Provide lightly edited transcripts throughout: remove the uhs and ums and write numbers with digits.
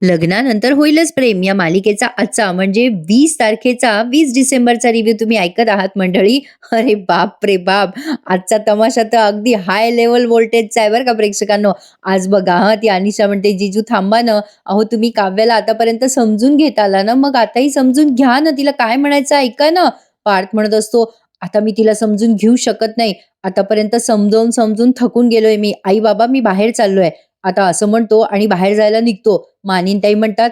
लग्नानंतर होईलच प्रेम या मालिकेचा आजचा म्हणजे 20 तारखेचा 20 डिसेंबरचा रिव्ह्यू तुम्ही ऐकत आहात मंडळी. अरे बाप रे बाप! आजचा तमाशा तर अगदी हाय लेव्हल व्होल्टेजचा आहे बरं का प्रेक्षकांनो. आज बघा हां, ती अनिशा म्हणते, "जीजू थांबा ना. अहो तुम्ही काव्याला आतापर्यंत समजून घेता आला ना, मग आताही समजून घ्या ना. तिला काय म्हणायचं ऐका ना." पार्थ म्हणत असतो, "आता मी तिला समजून घेऊ शकत नाही. आतापर्यंत समजावून थकून गेलोय मी. आई बाबा मी बाहेर चाललोय." आता असं म्हणतो आणि बाहेर जायला निघतो. मानिनताई म्हणतात,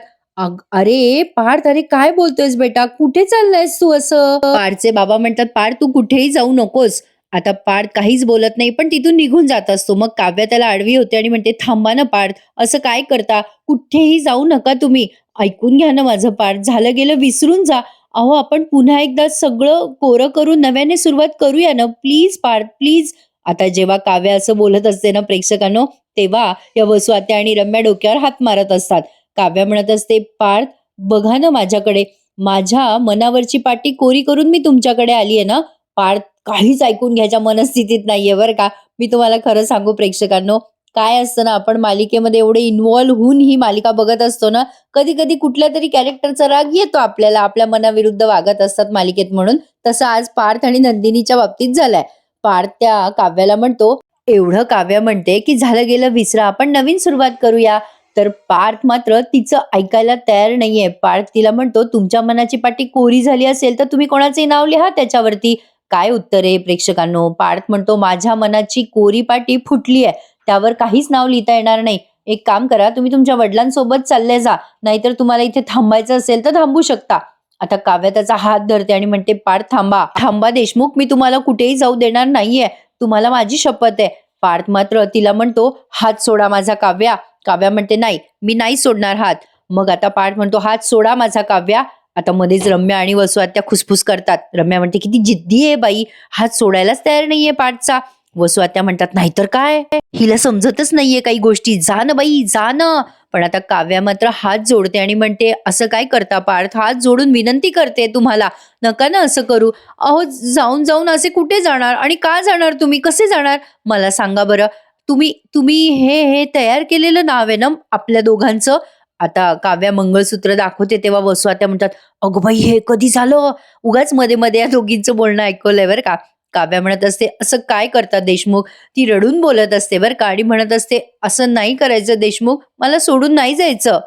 अरे पार्थ, अरे काय बोलतोयस बेटा? कुठे चाललायस तू असं?" पार्थचे बाबा म्हणतात, "पार्थ तू कुठेही जाऊ नकोस." आता पार्थ काहीच बोलत नाही, पण तिथून निघून जात असतो. मग काव्या त्याला आडवी होते आणि म्हणते, "थांबा ना पार्थ, असं काय करता? कुठेही जाऊ नका तुम्ही. ऐकून घ्या ना माझं पार्थ, झालं गेलं विसरून जा. अहो आपण पुन्हा एकदा सगळं कोरं करून नव्याने सुरुवात करूया ना. Please Parth, please." आता जेव्हा काव्या असं बोलत असते ना प्रेक्षकांनो, तेव्हा या वसु आत्या आणि रम्या डोक्यावर हात मारत असतात. काव्या म्हणत असते, "पार्थ, बघा ना माझ्याकडे. माझ्या मनावरची पाटी कोरी करून मी तुमच्याकडे आलीये ना." पार्थ काहीच ऐकून घ्यायच्या मनस्थितीत नाहीये बरं का. मी तुम्हाला खरं सांगू प्रेक्षकांनो, काय असतं ना, आपण मालिकेमध्ये एवढे इन्व्हॉल्व होऊन ही मालिका बघत असतो ना, कधी-कधी कुठल्यातरी कॅरेक्टरचा राग येतो आपल्याला, आपल्या मनाविरुद्ध वागत असतात मालिकेत म्हणून. तसं आज पार्थ आणि नंदिनीच्या बाबतीत झालंय. पार्थ त्या काव्याला म्हणतो, एवढं काव्या म्हणते, की "झालं गेलं विसरा, आपण नवीन सुरुवात करूया." तर पार्थ मात्र तिचं ऐकायला तयार नाहीये. पार्थ तिला म्हणतो, "तुमच्या मनाची पाटी कोरी झाली असेल, तर तुम्ही कोणाचंही नाव लिहा त्याच्यावरती." काय उत्तर आहे प्रेक्षकांनो? पार्थ म्हणतो, "माझ्या मनाची कोरी पाटी फुटली आहे. त्यावर काहीच नाव लिहिता येणार नाही. एक काम करा, तुम्ही तुमच्या वडिलांसोबत चालले जा. नाहीतर तुम्हाला इथे थांबायचं असेल तर थांबू शकता." आता काव्या त्याचा हात धरते आणि म्हणते, "पार्थ थांबा. थांबा देशमुख, मी तुम्हाला कुठेही जाऊ देणार नाहीये. तुम्हाला माझी शपथ आहे." पार्थ मात्र तिला म्हणतो, "हात सोडा माझा काव्या." काव्या म्हणते, "नाही, मी नाही सोडणार हात." मग आता पार्थ म्हणतो, "हात सोडा माझा काव्या." आता मध्येच रम्या आणि वसु आत्या खुसफुस करतात. रम्या म्हणते, "किती जिद्दी आहे बाई, हात सोडायलाच तयार नाहीये पार्थचा." वसु आत्या म्हणतात, "नाहीतर काय, हिला समजतच नाहीये काही गोष्टी, जा ना बाई, जा ना." पण आता काव्या मात्र हात जोडते आणि म्हणते, "असं काय करता पार्थ? हात जोडून विनंती करते तुम्हाला, नका ना असं करू." "अहो जाऊन जाऊन असे कुठे जाणार आणि का जाणार तुम्ही? कसे जाणार? मला सांगा बरं. तुम्ही तुम्ही हे तयार केलेलं नाव आहे ना आपल्या दोघांचं?" आता काव्या मंगळसूत्र दाखवते तेव्हा वसु आत्या म्हणतात, "अगं बाई, हे कधी झालं?" उगाच मध्ये-मध्ये या दोघींचं बोलणं ऐकवलंय बरं का. काव्या म्हणत असते, "असं काय करतात देशमुख?" ती रडून बोलत असते बरं का आणि म्हणत असते, "असं नाही करायचं देशमुख, मला सोडून नाही जायचं.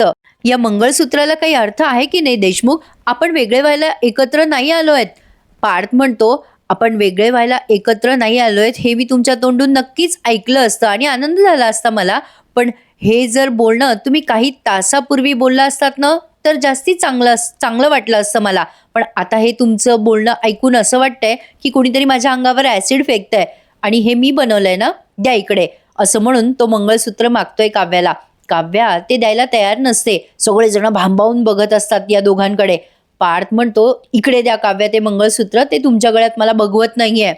या मंगळसूत्राला काही अर्थ आहे की नाही देशमुख? आपण वेगळे व्हायला एकत्र नाही आलोय." पार्थ म्हणतो, "आपण वेगळे व्हायला एकत्र नाही आलोय हे मी तुमच्या तोंडून नक्कीच ऐकलं असतं आणि आनंद झाला असता मला. पण हे जर बोलणं तुम्ही काही तासापूर्वी बोलला असतात ना, तर जास्ती चांगलं वाटलं असतं मला. पण आता हे तुमचं बोलणं ऐकून असं वाटतंय, की कोणीतरी माझ्या अंगावर ॲसिड फेकतंय आणि हे मी बनवलंय ना, द्या इकडे." असं म्हणून तो मंगळसूत्र मागतोय काव्याला. काव्या ते द्यायला तयार नसते. सगळेजण भांबावून बघत असतात या दोघांकडे. पार्थ म्हणतो, "इकडे द्या काव्या ते मंगळसूत्र, ते तुमच्या गळ्यात मला बघवत नाहीये."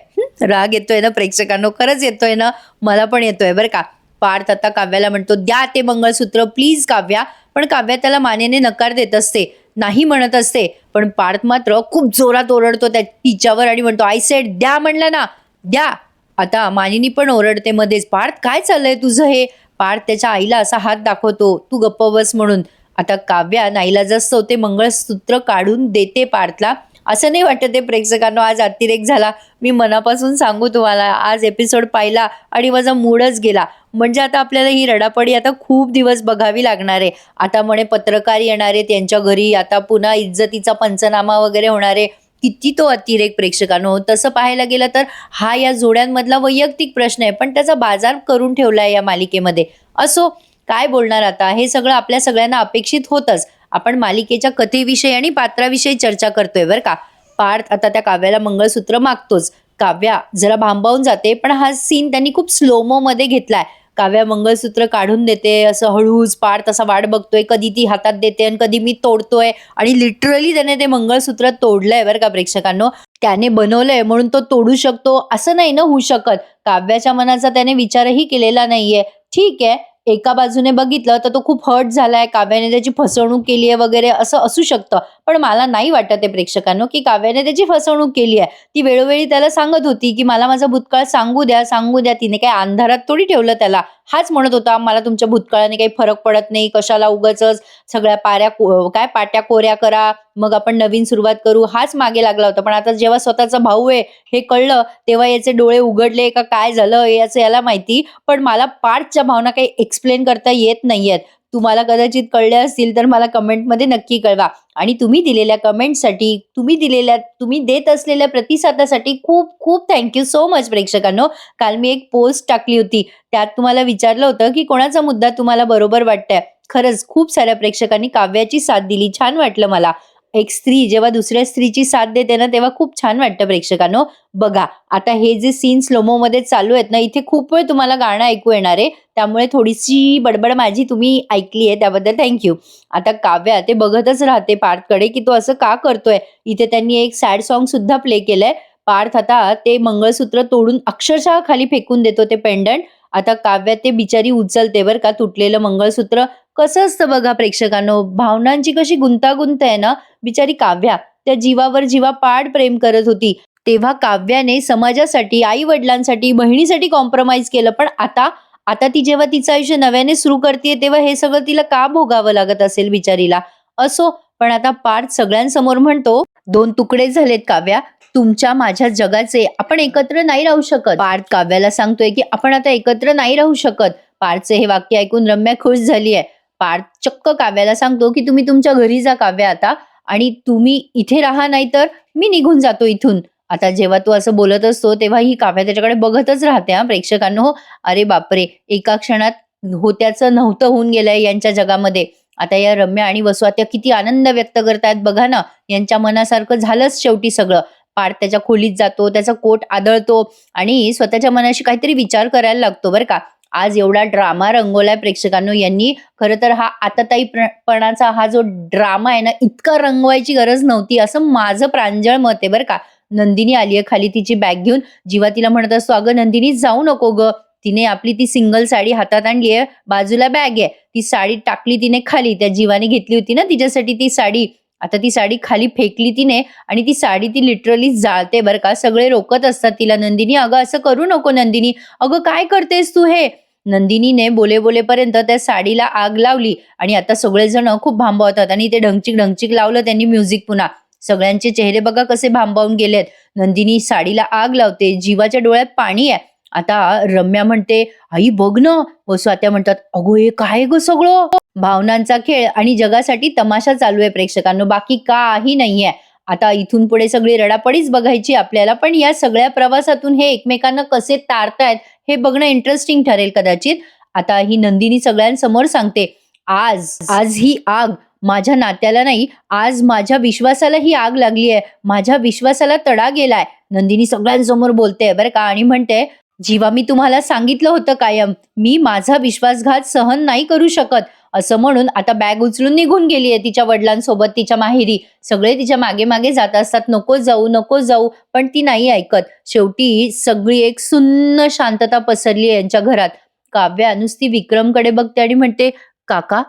राग येतोय ना प्रेक्षकांनो, खरंच येतोय ना, मला पण येतोय बरं का. पार्थ आता काव्याला म्हणतो, "द्या ते मंगळसूत्र प्लीज काव्या." पण काव्या त्याला मानेने नकार देत असते, नाही म्हणत असते. पण पार्थ मात्र खूप जोरात ओरडतो तिच्यावर आणि म्हणतो, "आय सेड द्या म्हणलं ना, द्या." आता मानिनी पण ओरडते मध्येच, "पार्थ काय चाललंय तुझं हे?" पार्थ त्याच्या आईला असा हात दाखवतो, "तू गप्प बस" म्हणून. आता काव्या नाईलाजास्तव ते मंगळसूत्र काढून देते पार्थला. असं नाही वाटत आहे प्रेक्षकांनो, आज अतिरेक झाला. मी मनापासून सांगू तुम्हाला, आज एपिसोड पाहिला आणि माझा मूडच गेला. म्हणजे आता आपल्याला ही रडापडी आता खूप दिवस बघावी लागणार आहे. आता म्हणे पत्रकार येणार आहेत त्यांच्या घरी, आता पुन्हा इज्जतीचा पंचनामा वगैरे होणार आहे. किती तो अतिरेक प्रेक्षकांनो. तसं पाहायला गेलं तर हा या जोड्यांमधला वैयक्तिक प्रश्न आहे, पण त्याचा बाजार करून ठेवलाय या मालिकेमध्ये. असो, काय बोलणार आता, हे सगळं आपल्या सगळ्यांना अपेक्षित होतंच. आपण मालिकेच्या कथेविषयी आणि पात्राविषयी चर्चा करतोय बरं का. पार्थ आता त्या काव्याला मंगळसूत्र मागतोच. काव्या जरा भांबावून जाते, पण हा सीन त्यांनी खूप स्लोमो मध्ये घेतलाय. काव्या मंगळसूत्र काढून देते असं हळूच. पार्थ असा वाट बघतोय, कधी ती हातात देते आणि कधी मी तोडतोय. आणि लिटरली त्याने ते मंगळसूत्र तोडलंय बरं का प्रेक्षकांनो. त्याने बनवलंय म्हणून तो तोडू शकतो असं नाही ना होऊ शकत. काव्याच्या मनाचा त्याने विचारही केलेला नाहीये. ठीक आहे, एका बाजूने बघितलं तर तो खूप हर्ट झालाय, काव्याने त्याची फसवणूक केली आहे वगैरे असं असू शकतं. पण मला नाही वाटत आहे प्रेक्षकांनो, की काव्याने त्याची फसवणूक केली आहे. ती वेळोवेळी त्याला सांगत होती, की मला माझा भूतकाळ सांगू द्या, सांगू द्या. तिने काय अंधारात थोडी ठेवलं त्याला. हाच म्हणत होता, "मला तुमच्या भूतकाळाने काही फरक पडत नाही. कशाला उगाचच सगळ्या काय पाट्या कोऱ्या करा, मग आपण नवीन सुरुवात करू." हाच मागे लागला होता. पण आता जेव्हा स्वतःचा भाऊ आहे हे कळलं, तेव्हा याचे डोळे उघडले का काय झालं याचं याला माहिती. पण मला पार्थच्या भावना काही एक्सप्लेन करता येत नाहीयेत. तुम्हाला कदाचित कळल्या असतील तर मला कमेंटमध्ये नक्की कळवा. आणि तुम्ही दिलेल्या कमेंटसाठी, तुम्ही देत असलेल्या प्रतिसादासाठी खूप खूप थँक यू सो मच प्रेक्षकांनो. काल मी एक पोस्ट टाकली होती. त्यात तुम्हाला विचारलं होतं, की कोणाचा मुद्दा तुम्हाला बरोबर वाटतंय? खरंच खूप साऱ्या प्रेक्षकांनी काव्याची साथ दिली. छान वाटलं मला. एक स्त्री जेव्हा दुसऱ्या स्त्रीची साथ देते ना, तेव्हा खूप छान वाटतं प्रेक्षकांनो. बघा, आता हे जे सीन स्लोमोमध्ये चालू आहेत ना, इथे खूप वेळ तुम्हाला गाणं ऐकू येणार आहे. त्यामुळे थोडीशी बडबड माझी तुम्ही ऐकली आहे त्याबद्दल थँक यू. आता काव्या ते बघतच राहते पार्थकडे, की तो असं का करतोय. इथे त्यांनी एक सॅड सॉन्ग सुद्धा प्ले केलंय. पार्थ आता ते मंगळसूत्र तोडून अक्षरशः खाली फेकून देतो ते पेंडंट. आता काव्या ते बिचारी उचलते बरं का तुटलेलं मंगळसूत्र. कसं असतं बघा प्रेक्षकांनो, भावनांची कशी गुंतागुंत आहे ना. बिचारी काव्या त्या जीवावर जीवापाड प्रेम करत होती. तेव्हा काव्याने समाजासाठी, आई-वडिलांसाठी, बहिणीसाठी कॉम्प्रोमाईज केलं. पण आता आता ती जेव्हा तिचं आयुष्य नव्याने सुरू करते तेव्हा हे सगळं तिला का भोगावं लागत असेल बिचारीला. असो, पण आता पार्थ सगळ्यांसमोर म्हणतो, "2 तुकडे झालेत काव्या, तुमच्या माझ्या जगाचे. आपण एकत्र नाही राहू शकत." पार्थ काव्याला सांगतोय, की आपण आता एकत्र नाही राहू शकत. पार्थचे हे वाक्य ऐकून रम्या खुश झालीये. पार्थ चक्क काव्याला सांगतो, की "तुम्ही तुमच्या घरी जा काव्या आता आणि तुम्ही इथे राहा नाहीतर मी निघून जातो इथून." आता जेव्हा तो असं बोलत असतो तेव्हा ही काव्या त्याच्याकडे बघतच राहते हां प्रेक्षकांनो. अरे बापरे! एका क्षणात होत्याचं नव्हतं होऊन गेलंय यांच्या जगामध्ये. आता या रम्या आणि वसु आता किती आनंद व्यक्त करतायत बघा ना. यांच्या मनासारखं झालंच शेवटी सगळं. पार्थ त्याच्या खोलीत जातो, त्याचा कोट आदळतो आणि स्वतःच्या मनाशी काहीतरी विचार करायला लागतो बरं का. आज एवढा ड्रामा रंगवलाय प्रेक्षकांनो यांनी. खरं तर हा आतताई पणाचा हा जो ड्रामा आहे ना, इतका रंगवायची गरज नव्हती असं माझं प्रांजळ मत आहे बरं का. नंदिनी आलीये खाली तिची बॅग घेऊन. जीवा तिला म्हणत असतो, "अगं नंदिनी जाऊ नको गं." तिने आपली ती सिंगल साडी हातात आणलीये, बाजूला बॅग आहे. ती साडी टाकली तिने खाली. त्या जीवाने घेतली होती ना तिच्यासाठी ती साडी. आता ती साडी खाली फेकली तिने आणि ती साडी ती लिटरली जाळते बरं का. सगळे रोकत असतात तिला, "नंदिनी अगं असं करू नको नंदिनी. अगं काय करतेस तू हे?" नंदिनीने बोले-बोलेपर्यंत त्या साडीला आग लावली आणि आता सगळेजण खूप भांबावतात आणि ते ढंगचिक-ढंगचिक लावलं त्यांनी म्युझिक पुन्हा. सगळ्यांचे चेहरे बघा कसे भांबावून गेलेत. नंदिनी साडीला आग लावते. जीवाच्या डोळ्यात पाणी आहे. आता रम्या म्हणते, "आई बघ ना." वसु आत्या म्हणतात, "अगो हे काय गं सगळं?" भावनांचा खेळ आणि जगासाठी तमाशा चालू आहे प्रेक्षकांनो, बाकी काही नाहीये. आता इथून पुढे सगळी रडापडीच बघायची आपल्याला. पण या सगळ्या प्रवासातून हे एकमेकांना कसे तारतायत हे बघणं इंटरेस्टिंग ठरेल कदाचित. आता ही नंदिनी सगळ्यांसमोर सांगते, "आज आज ही आग माझ्या नात्याला नाही, आज माझ्या विश्वासाला ही आग लागली आहे. माझ्या विश्वासाला तडा गेलाय." नंदिनी सगळ्यांसमोर बोलते बरं का आणि म्हणते, "जीवा मी तुम्हाला सांगितलं होतं कायम, मी माझा विश्वासघात सहन नाही करू शकत." असं म्हणून आता बॅग उचलून निघून गेलीये तिच्या वडिलांसोबत तिच्या माहेरी. सगळे तिच्या मागे-मागे जात असतात, "नको जाऊ, नको जाऊ." पण ती नाही ऐकत. शेवटी सगळी एक सुन्न शांतता पसरली आहे यांच्या घरात. काव्या नुसती विक्रमकडे बघते आणि म्हणते, "काका,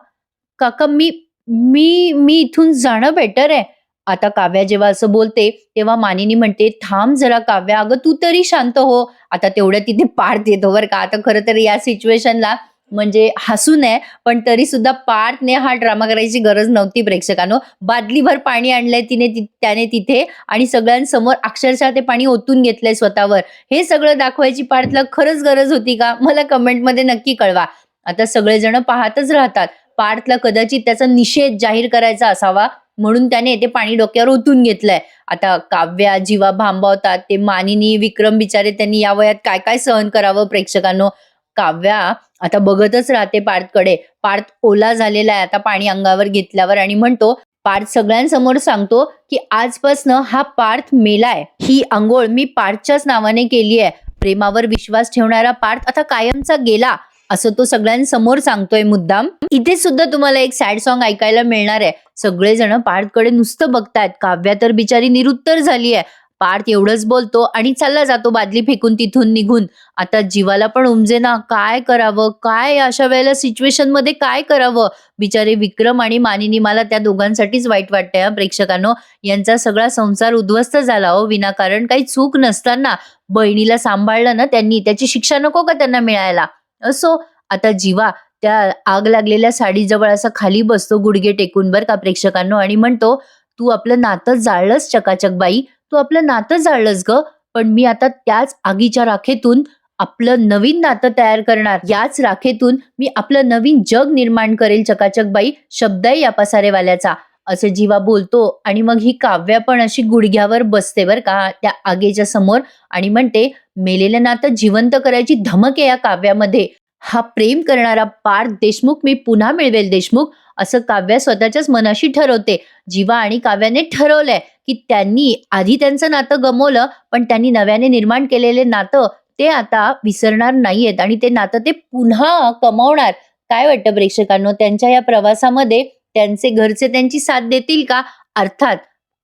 काका मी मी मी इथून जाणं बेटर आहे." आता काव्या जेव्हा असं बोलते, तेव्हा मानिनी म्हणते, "थांब जरा काव्या, अगं तू तरी शांत हो." आता तेवढ्या तिथे पार्थ येतो बरं का. आता खरं तर या सिच्युएशनला म्हणजे हसू नये, पण तरी सुद्धा पार्थने हा ड्रामा करायची गरज नव्हती प्रेक्षकांनो. बादलीभर पाणी आणलंय त्याने तिथे आणि सगळ्यांसमोर अक्षरशः ते पाणी ओतून घेतलंय स्वतःवर. हे सगळं दाखवायची पार्थला खरंच गरज होती का? मला कमेंटमध्ये नक्की कळवा. आता सगळेजण पाहतच राहतात. पार्थला कदाचित त्याचा निषेध जाहीर करायचा असावा म्हणून त्याने ते पाणी डोक्यावर ओतून घेतलंय. आता काव्या, जीवा भांबावतात. ते मानिनी, विक्रम बिचारे त्यांनी या वयात काय काय सहन करावं प्रेक्षकांनो. काव्या आता बघतच राहते पार्थकडे. पार्थ ओला झालेला आहे आता पाणी अंगावर घेतल्यावर आणि म्हणतो, पार्थ सगळ्यांसमोर सांगतो, की आजपासनं हा पार्थ मेलाय. ही अंघोळ मी पार्थच्याच नावाने केली आहे. प्रेमावर विश्वास ठेवणारा पार्थ आता कायमचा गेला. असं तो सगळ्यांसमोर सांगतोय मुद्दाम. इथे सुद्धा तुम्हाला एक सॅड सॉन्ग ऐकायला मिळणार आहे. सगळेजण पार्थकडे नुसतं बघतायत. काव्या तर बिचारी निरुत्तर झाली आहे. पार्थ एवढंच बोलतो आणि चालला जातो बादली फेकून तिथून निघून. आता जीवाला पण उमजेना काय करावं, काय अशा वेळेला सिच्युएशन मध्ये काय करावं. बिचारे विक्रम आणि मानिनी, मला त्या दोघांसाठीच वाईट वाटतंय हा प्रेक्षकांनो. यांचा सगळा संसार उद्ध्वस्त झाला हो विनाकारण. काही चूक नसताना बहिणीला सांभाळलं ना त्यांनी, त्याची शिक्षा नको का त्यांना मिळायला. असो, आता जीवा त्या आग लागलेल्या साडीजवळ असा खाली बसतो गुडघे टेकून बरं का प्रेक्षकांनो, आणि म्हणतो, "तू आपलं नातं जाळलंस चकाचक बाई, तू आपलं नातं जाळलंस गं, पण मी आता त्याच आगीच्या राखेतून आपलं नवीन नातं तयार करणार. याच राखेतून मी आपलं नवीन जग निर्माण करेल चकाचक बाई, शब्द आहे या पसारेवाल्याचा." असं जीवा बोलतो आणि मग ही काव्या पण अशी गुडघ्यावर बसते बरं का त्या आगीच्या समोर आणि म्हणते, "मेलेलं नातं जिवंत करायची धमक आहे या काव्यामध्ये. हा प्रेम करणारा पार्थ देशमुख मी पुन्हा मिळवेल देशमुख." असं काव्या स्वतःच्याच मनाशी ठरवते. जीवा आणि काव्याने ठरवलंय, की त्यांनी आधी त्यांचं नातं गमावलं, पण त्यांनी नव्याने निर्माण केलेले नातं ते आता विसरणार नाहीयेत आणि ते नातं ते पुन्हा कमावणार. काय वाटतं प्रेक्षकांनो, त्यांच्या या प्रवासामध्ये त्यांचे घरचे त्यांची साथ देतील का? अर्थात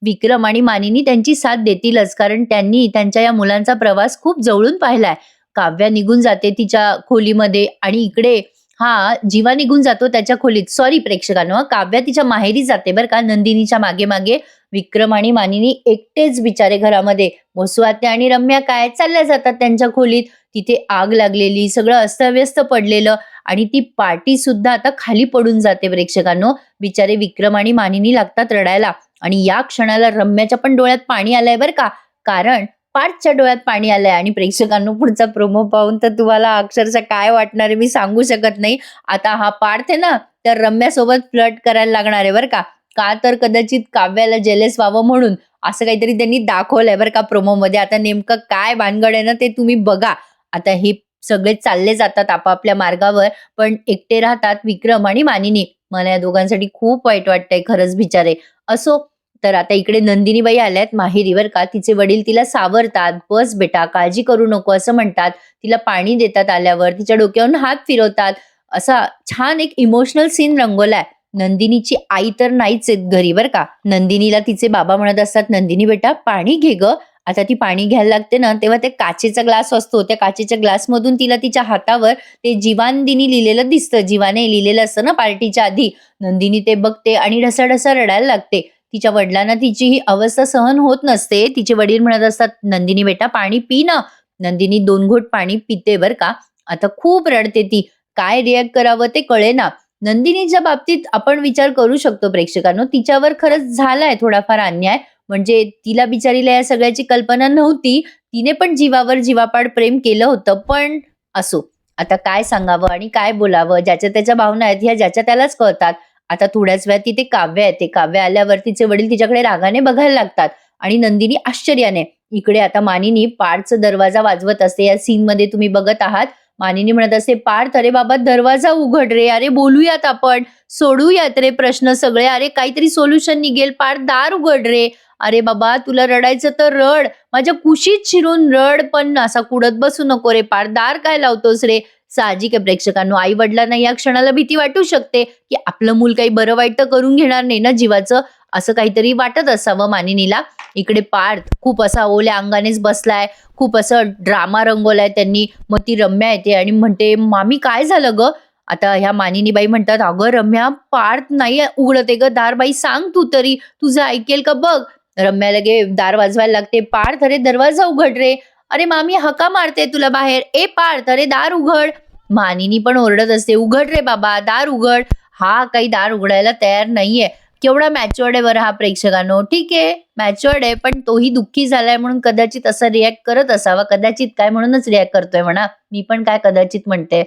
विक्रम आणि मानिनी त्यांची साथ देतीलच, कारण त्यांनी त्यांच्या या मुलांचा प्रवास खूप जवळून पाहिलाय. काव्या निघून जाते तिच्या खोलीमध्ये आणि इकडे हा जीवा निघून जातो त्याच्या खोलीत. सॉरी प्रेक्षकांनो, काव्या तिच्या माहेरी जाते बरं का, नंदिनीच्या मागे मागे. विक्रम आणि मानिनी एकटेच बिचारे घरामध्ये. वसू आत्या आणि रम्या काय चालल्या जातात त्यांच्या खोलीत. तिथे आग लागलेली, सगळं अस्तव्यस्त पडलेलं आणि ती पार्टी सुद्धा आता खाली पडून जाते प्रेक्षकांनो. बिचारे विक्रम आणि मानिनी लागतात रडायला आणि या क्षणाला रम्याच्या पण डोळ्यात पाणी आलंय बरं का, कारण पार्थच्या डोळ्यात पाणी आलंय. आणि प्रेक्षकांनो, पुढचा प्रोमो पाहून तर तुम्हाला अक्षरशः काय वाटणार आहे मी सांगू शकत नाही. आता हा पार्थ आहे ना, तर रम्यासोबत फ्लर्ट करायला लागणार आहे बरं का. का तर कदाचित काव्याला जेलस व्हावं म्हणून असं काहीतरी त्यांनी दाखवलंय बरं का प्रोमोमध्ये. आता नेमकं काय भानगड आहे ना ते तुम्ही बघा. आता हे सगळे चालले जातात आपापल्या मार्गावर, पण एकटे राहतात विक्रम आणि मानिनी. मला या दोघांसाठी खूप वाईट वाटतंय खरंच बिचारे. असो, तर आता इकडे नंदिनीबाई आल्यात माहेरी बरं का. तिचे वडील तिला सावरतात, "बस बेटा, काळजी करू नको" असं म्हणतात. तिला पाणी देतात आल्यावर, तिच्या डोक्यावरून हात फिरवतात. असा छान एक इमोशनल सीन रंगवलाय. नंदिनीची आई तर नाहीच आहेत घरी बरं का. नंदिनीला तिचे बाबा म्हणत असतात, "नंदिनी बेटा पाणी घे गं." आता ती पाणी घ्यायला लागते ना, तेव्हा ते काचेचा ग्लास असतो. त्या काचेच्या ग्लासमधून तिला तिच्या हातावर ते जीवानदिनी लिहिलेलं दिसतं. जीवाने लिहिलेलं असतं ना पार्टीच्या आधी. नंदिनी ते बघते आणि ढसाढसा रडायला लागते. तिच्या वडिलांना तिची ही अवस्था सहन होत नसते. तिचे वडील म्हणत असतात, "नंदिनी बेटा पाणी पी ना." नंदिनी 2 घोट पाणी पिते बरं का. आता खूप रडते ती. काय रिएक्ट करावं ते कळेना. नंदिनीच्या बाबतीत आपण विचार करू शकतो प्रेक्षकांनो, तिच्यावर खरंच झालाय थोडाफार अन्याय. म्हणजे तिला बिचारीला या सगळ्याची कल्पना नव्हती. तिने पण जीवावर जीवापाड प्रेम केलं होतं. पण असो, आता काय सांगावं आणि काय बोलावं? ज्याच्या त्याच्या भावना आहेत ह्या ज्याच्या त्यालाच कळतात. आता थोड्याच वेळात तिथे काव्य येते. काव्य आल्यावर तिचे वडील तिच्याकडे रागाने बघायला लागतात आणि नंदिनी आश्चर्याने. इकडे आता मानिनी पार्थचा दरवाजा वाजवत असते. या सीनमध्ये तुम्ही बघत आहात. मानिनी म्हणत असते, "पार्थ, अरे बाबा दरवाजा उघड रे. अरे बोलूयात आपण. सोडूयात रे प्रश्न सगळे. अरे काहीतरी सोल्युशन निघेल. पार्थ दार उघड रे. अरे बाबा तुला रडायचं तर रड. माझ्या कुशीत शिरून रड, पण असा कुडत बसू नको रे पार्थ. दार काय लावतोस रे?" साहजिक आहे प्रेक्षकांनो, आई वडिलांना या क्षणाला भीती वाटू शकते, की आपलं मूल काही बरं वाईट तर करून घेणार नाही ना जीवाचं. असं काहीतरी वाटत असावं मानिनीला. इकडे पार्थ खूप असा ओल्या अंगानेच बसलाय. खूप असं ड्रामा रंगवलाय त्यांनी. मग ती रम्या येते आणि म्हणते, "मामी काय झालं गं?" आता ह्या मानिनीबाई म्हणतात, "अगं रम्या, पार्थ नाही उघडत आहे गं दार. बाई सांग तू तरी. तुझं ऐकेल का बघ." रम्या लगे दार वाजवायला लागते. "पार्थ, अरे दरवाजा उघड रे. अरे मामी हका मारते तुला बाहेर. ए पार्थ, अरे दार उघड." मानिनी पण ओरडत असते, "उघड रे बाबा, दार उघड." हा काही दार उघडायला तयार नाहीये. केवढा मॅच्युअर्ड आहे बरं हा प्रेक्षकांनो. ठीक आहे, मॅच्युअर्ड आहे, पण तोही दुःखी झालाय म्हणून कदाचित असा रिॲक्ट करत असावा. कदाचित काय म्हणूनच रिॲक्ट करतोय म्हणा. मी पण काय कदाचित म्हणते.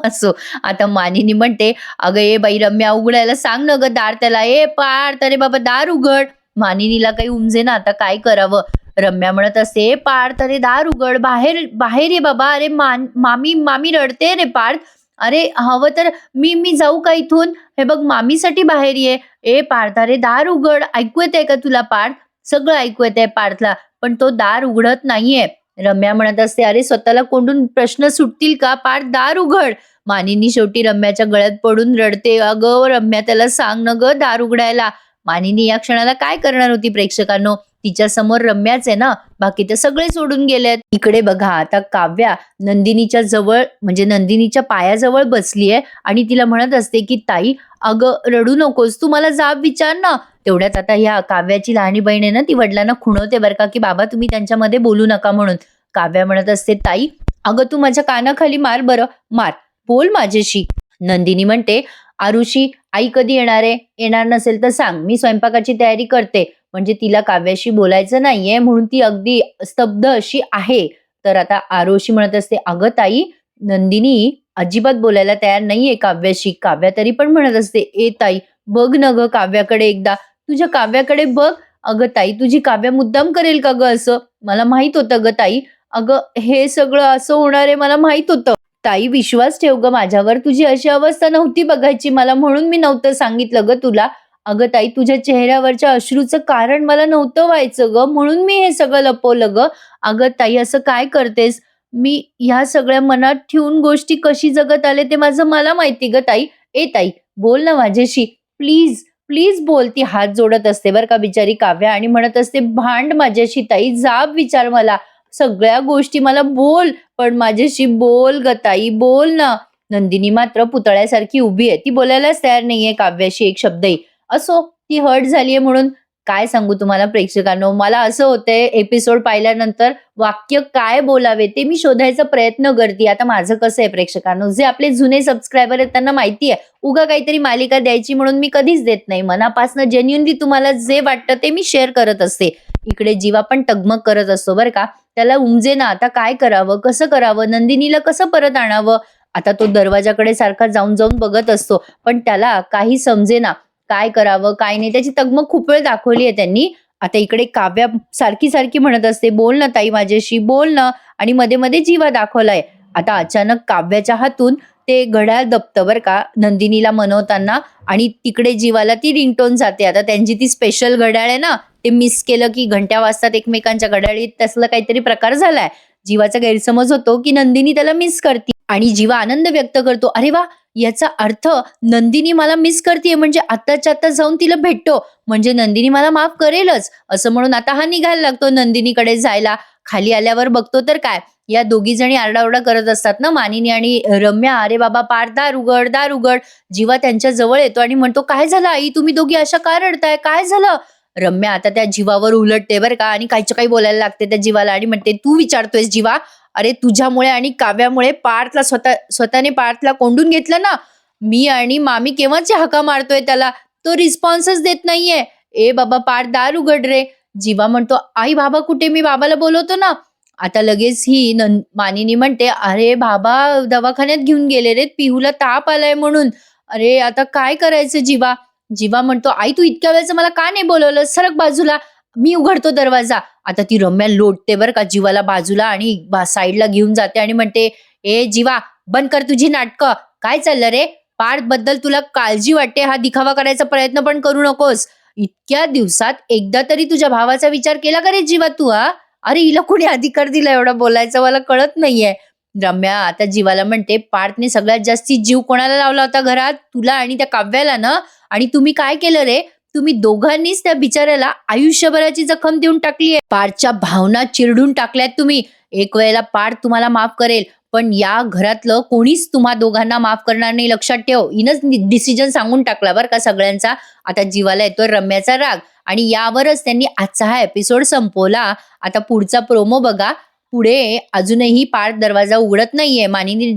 असो, आता मानिनी म्हणते, "अगं ए बाई रम्या, उघडायला सांग ना गं दार त्याला. ए पार्थ, अरे बाबा दार उघड." मानिनीला काही उमजेना आता काय करावं. रम्या म्हणत असते, "ए पार्थ, अरे दार उघड. बाहेर बाहेर ये बाबा. अरे मामी मामी रडते रे पार्थ. अरे हवं तर मी मी जाऊ का इथून? हे बघ मामीसाठी बाहेर ये. ए पार्थ, अरे दार उघड. ऐकू येतंय का तुला पार्थ?" सगळं ऐकू येतंय पार्थला, पण तो दार उघडत नाहीये. रम्या म्हणत असते, "अरे स्वतःला कोंडून प्रश्न सुटतील का? पार्थ दार उघड." मानिनी शेवटी रम्याच्या गळ्यात पडून रडते. "अगं रम्या, त्याला सांग ना गं दार उघडायला." मानिनी या क्षणाला काय करणार होती प्रेक्षकांनो? तिच्या समोर रम्याच आहे ना, बाकी तर सगळे सोडून गेलेत. इकडे बघा आता काव्या नंदिनीच्या जवळ म्हणजे नंदिनीच्या पायाजवळ बसलीये आणि तिला म्हणत असते, की "ताई, अगं रडू नकोस, तू मला जाब विचार ना." तेवढ्यात आता ह्या काव्याची लहानी बहीण आहे ना, ती वडिलांना खुणवते बरं का, की "बाबा तुम्ही त्यांच्यामध्ये बोलू नका" म्हणून. काव्या म्हणत असते, "ताई, अगं तू माझ्या कानाखाली मार बरं, मार. बोल माझ्याशी. नंदिनी म्हणते, "आरुषी, आई कधी येणार आहे? येणार नसेल तर सांग, मी स्वयंपाकाची तयारी करते." म्हणजे तिला काव्याशी बोलायचं नाहीये म्हणून ती अगदी स्तब्ध अशी आहे. तर आता आरुषी म्हणत असते, "अगं ताई, नंदिनी अजिबात बोलायला तयार नाहीये काव्याशी." काव्या तरी पण म्हणत असते, "ए ताई, बघ ना गं काव्याकडे एकदा, तुझ्या काव्याकडे बघ." "अगं ताई, तुझी काव्या मुद्दाम करेल का गं असं? मला माहीत होतं गं ताई. अगं, हे सगळं असं होणार आहे मला माहीत होतं. ताई विश्वास ठेव गं माझ्यावर. तुझी अशी अवस्था नव्हती बघायची मला म्हणून मी नव्हतं सांगितलं गं तुला. अगं ताई, तुझ्या चेहऱ्यावरच्या अश्रूचं कारण मला नव्हतं व्हायचं गं, म्हणून मी हे सगळं लपवलं गं. अगं ताई, असं काय करतेस? मी ह्या सगळ्या मनात ठेवून गोष्टी कशी जगत आले ते माझं मला माहिती गं ताई. ए ताई, बोल ना माझ्याशी. प्लीज, प्लीज बोल." ती हात जोडत असते बरं का बिचारी काव्या आणि म्हणत असते, "भांड माझ्याशी ताई, जाब विचार मला. सगळ्या गोष्टी मला बोल, पण माझ्याशी बोल गं ताई, बोल ना." नंदिनी मात्र पुतळ्यासारखी उभी आहे. ती बोलायलाच तयार नाहीये काव्याशी एक शब्दही. असो, ती हर्ट झालीये म्हणून काय सांगू तुम्हाला प्रेक्षकांनो, मला असं होतंय एपिसोड पाहिल्यानंतर वाक्य काय बोलावे ते मी शोधायचा प्रयत्न करते. आता माझं कसं आहे प्रेक्षकांनो, जे आपले जुने सबस्क्रायबर आहेत त्यांना माहिती आहे, उगा काहीतरी मालिका द्यायची म्हणून मी कधीच देत नाही. मनापासनं जेन्युइनली तुम्हाला जे वाटतं ते मी शेअर करत असते. इकडे जीवा पण टगमग करत असतो बरं का. त्याला उमजेना आता काय करावं, कसं करावं, नंदिनीला कसं परत आणावं. आता तो दरवाजाकडे सारखा जाऊन बघत असतो, पण त्याला काही समजेना. काय करावं, काय नाही त्याची तगमग खूप वेळ दाखवली आहे त्यांनी. आता इकडे काव्या सारखी म्हणत असते, "बोल ना ताई माझ्याशी, बोल ना." आणि मध्ये-मध्ये जीवा दाखवलाय. आता अचानक काव्याच्या हातून ते घड्याळ दबतं बरं का नंदिनीला मनवताना आणि तिकडे जीवाला ती रिंगटोन जाते. आता त्यांची ती स्पेशल घड्याळ आहे ना, ते मिस केलं की घंट्या वाजतात एकमेकांच्या घड्याळीत, तसला काहीतरी प्रकार झालाय. जीवाचा गैरसमज होतो की नंदिनी त्याला मिस करते आणि जीवा आनंद व्यक्त करतो, "अरे वाह! याचा अर्थ नंदिनी मला मिस करतीये म्हणजे आत्ताच्या आत्ता जाऊन तिला भेटतो. म्हणजे नंदिनी मला माफ करेलच." असं म्हणून आता हा निघायला लागतो नंदिनीकडे जायला. खाली आल्यावर बघतो तर काय, या दोघी जणी आरडाओरडा करत असतात ना मानिनी आणि रम्या, "अरे बाबा पार दार उघड, दार उघड." जीवा त्यांच्या जवळ येतो आणि म्हणतो, "काय झालं आई? तुम्ही दोघी अशा का रडताय? काय झालं?" रम्या आता त्या जीवावर उलटते बरं का आणि काहीच्या काही बोलायला लागते त्या जीवाला आणि म्हणते, "तू विचारतोयस जीवा? अरे तुझ्यामुळे आणि काव्यामुळे पार्थला स्वतःने पार्थला कोंडून घेतलं ना. मी आणि मामी केव्हाची हाका मारतोय त्याला, तो रिस्पॉन्सच देत नाहीये. ए बाबा पार्थ दार उघड रे." जीवा म्हणतो, "आई बाबा कुठे? मी बाबाला बोलवतो ना." आता लगेच ही मानिनी म्हणते, "अरे बाबा दवाखान्यात घेऊन गेले रे, पिहूला ताप आलाय म्हणून." "अरे आता काय करायचं जीवा?" जीवा म्हणतो, "आई तू इतक्या वेळेचं मला का नाही बोलवलं? सरक बाजूला, मी उघडतो दरवाजा." आता ती रम्या लोटते बरं का जीवाला बाजूला आणि साईडला घेऊन जाते आणि म्हणते, "ए जीवा, बंद कर तुझी नाटकं. काय चाललं रे? पार्थ बद्दल तुला काळजी वाटते, हा दिखावा करायचा प्रयत्न पण करू नकोस. इतक्या दिवसात एकदा तरी तुझ्या भावाचा विचार केला का रे जीवा तू, हा? अरे हिला कोणी अधिकार दिला एवढा बोलायचा मला कळत नाहीये." रम्या आता जीवाला म्हणते, "पार्थने सगळ्यात जास्ती जीव कोणाला लावला होता घरात? तुला आणि त्या काव्याला ना. आणि तुम्ही काय केलं रे? तुम्ही दोघांनीच त्या बिचाऱ्याला आयुष्यभराची जखम देऊन टाकली आहे. पार्थच्या भावना चिरडून टाकल्यात तुम्ही. एक वेळेला पार्थ तुम्हाला माफ करेल, पण या घरातलं कोणीच तुम्हा दोघांना माफ करणार नाही लक्षात ठेव." हिनंच डिसिजन सांगून टाकला बरं का सगळ्यांचा. आता जीवाला येतोय रम्याचा राग आणि यावरच त्यांनी आजचा हा एपिसोड संपवला. आता पुढचा प्रोमो बघा. पुढे अजूनही पार्थ दरवाजा उघडत नाहीये. मानिनी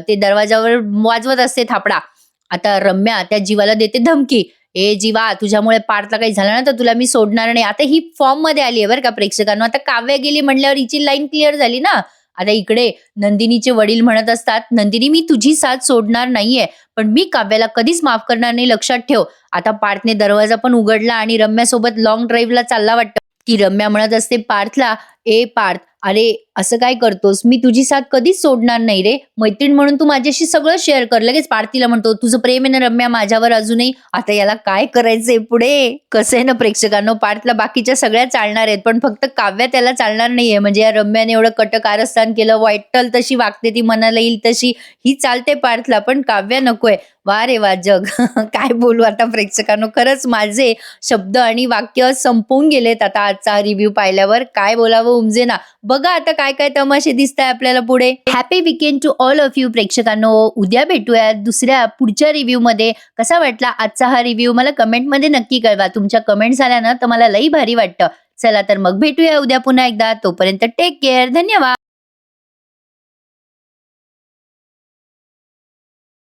ते दरवाजावर वाजवत असते थापडा. आता रम्या त्या जीवाला देते धमकी, "ए जीवा, तुझ्यामुळे पार्थला काही झालं ना तर तुला मी सोडणार नाही." आता ही फॉर्म मध्ये आली आहे बरं का प्रेक्षकांना. आता काव्या गेली म्हणल्यावर हिची लाईन क्लिअर झाली ना. आता इकडे नंदिनीचे वडील म्हणत असतात, "नंदिनी मी तुझी साथ सोडणार नाहीये, पण मी काव्याला कधीच माफ करणार नाही लक्षात ठेव." आता पार्थने दरवाजा पण उघडला आणि रम्यासोबत लॉंग ड्राईव्हला चालला वाटतं. ती रम्या म्हणत असते पार्थला, "ए पार्थ, अरे असं काय करतोस? मी तुझी साथ कधीच सोडणार नाही रे. मैत्रीण म्हणून तू माझ्याशी सगळं शेअर कर." लगेच पार्थिला म्हणतो, "तुझं प्रेम आहे ना रम्या माझ्यावर अजूनही?" आता याला काय करायचंय पुढे? कसं आहे ना प्रेक्षकांनो, पार्थला बाकीच्या सगळ्या चालणार आहेत, पण फक्त काव्या त्याला चालणार नाहीये. म्हणजे या रम्याने एवढं कारस्थान केलं, वाईटल तशी वागते ती, मनाला येईल तशी ही चालते पार्थला, पण काव्या नकोय. वा रे वा जग. काय बोलू आता प्रेक्षकांनो, खरंच माझे शब्द आणि वाक्य संपवून गेलेत आता आजचा रिव्ह्यू पाहिल्यावर. काय बोलावं उमजेना. बघा आता काय काय तमाशे दिसताय आपल्याला पुढे. Happy weekend to all of you प्रेक्षकांनो. उद्या भेटूया दुसऱ्या पुढच्या रिव्ह्यू मध्ये. कसा वाटला आजचा हा रिव्ह्यू मला कमेंट मध्ये नक्की कळवा. तुमच्या कमेंट्स आल्या ना तर मला लई भारी वाटतं. चला तर मग भेटूया उद्या पुन्हा एकदा. तोपर्यंत टेक केअर. धन्यवाद.